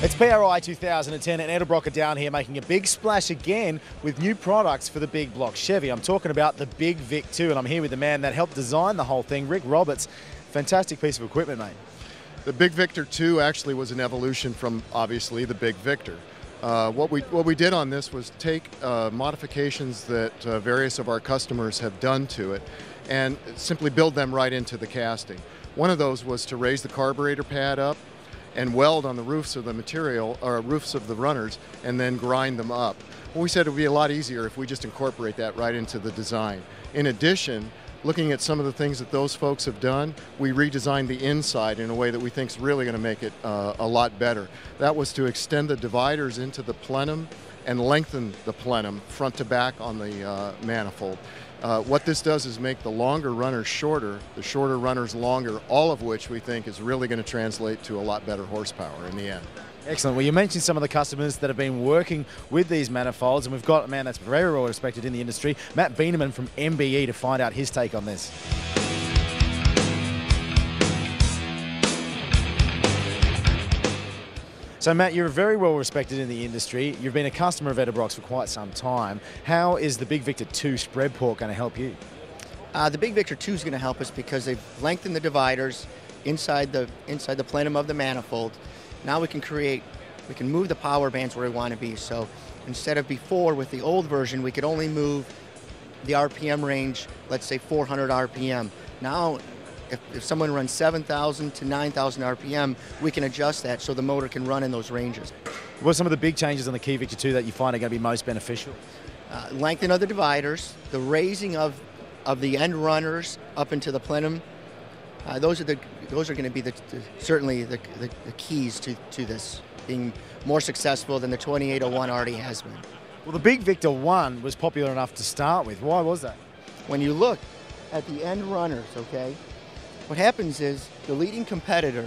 It's PRI 2010 and Edelbrock are down here making a big splash again with new products for the Big Block Chevy. I'm talking about the Big Vic 2 and I'm here with the man that helped design the whole thing, Rick Roberts. Fantastic piece of equipment, mate. The Big Victor 2 actually was an evolution from, obviously, the Big Victor. What we did on this was take modifications that various of our customers have done to it and simply build them right into the casting. One of those was to raise the carburetor pad up and weld on the roofs of the material, or roofs of the runners, and then grind them up. Well, we said it would be a lot easier if we just incorporate that right into the design. In addition, looking at some of the things that those folks have done, we redesigned the inside in a way that we think is really going to make it a lot better. That was to extend the dividers into the plenum and lengthen the plenum front to back on the manifold. What this does is make the longer runners shorter, the shorter runners longer, all of which we think is really going to translate to a lot better horsepower in the end. Excellent. Well, you mentioned some of the customers that have been working with these manifolds, and we've got a man that's very well respected in the industry, Matt BIENEMAN from MBE, to find out his take on this. So Matt, you're very well respected in the industry. You've been a customer of Edelbrock's for quite some time. How is the Big Victor 2 spread port going to help you? The Big Victor 2 is going to help us because they've lengthened the dividers inside the plenum of the manifold. Now we can move the power bands where we want to be. So instead of before with the old version, we could only move the RPM range, let's say 400 RPM. Now, if someone runs 7,000 to 9,000 RPM, we can adjust that so the motor can run in those ranges. What are some of the big changes on the Key Victor 2 that you find are going to be most beneficial? Lengthen of the dividers, the raising of the end runners up into the plenum. Those are going to be certainly the keys to this being more successful than the 2801 already has been. Well, the Big Victor 1 was popular enough to start with. Why was that? When you look at the end runners, okay, what happens is the leading competitor,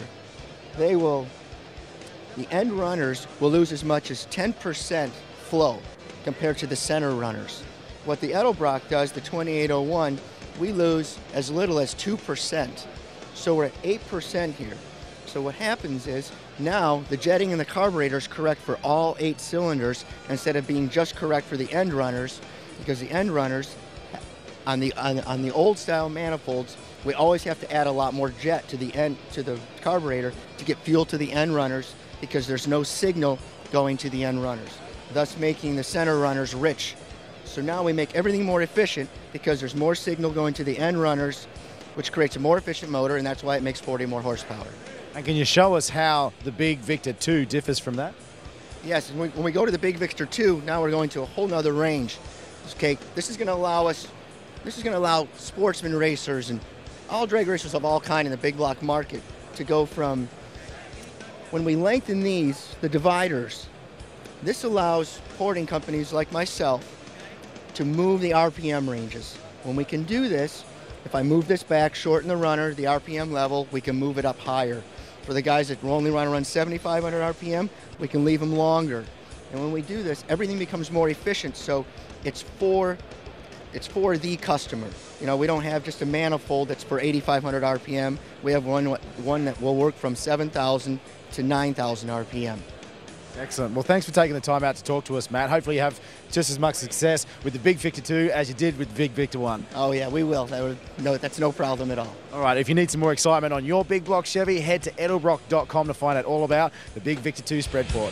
the end runners will lose as much as 10% flow compared to the center runners. What the Edelbrock does, the 2801, we lose as little as 2%. So we're at 8% here. So what happens is now the jetting in the carburetor is correct for all 8 cylinders instead of being just correct for the end runners, because the end runners on the old style manifolds, we always have to add a lot more jet to the carburetor to get fuel to the end runners because there's no signal going to the end runners, thus making the center runners rich. So now we make everything more efficient because there's more signal going to the end runners, which creates a more efficient motor, and that's why it makes 40 more horsepower. And can you show us how the Big Victor 2 differs from that? Yes, when we go to the Big Victor 2, now we're going to a whole nother range. Okay, this is going to allow sportsman racers and all drag racers of all kind in the big block market to go from, when we lengthen the dividers, this allows porting companies like myself to move the RPM ranges. When we can do this, if I move this back, shorten the runner, the RPM level, we can move it up higher. For the guys that only want to run 7,500 RPM, we can leave them longer. And when we do this, everything becomes more efficient, so it's for the customer. You know, we don't have just a manifold that's for 8,500 RPM. We have one that will work from 7,000 to 9,000 RPM. Excellent. Well, thanks for taking the time out to talk to us, Matt. Hopefully you have just as much success with the Big Victor 2 as you did with the Big Victor 1. Oh yeah, we will. That's no problem at all. All right, if you need some more excitement on your Big Block Chevy, head to edelbrock.com to find out all about the Big Victor 2 spread port.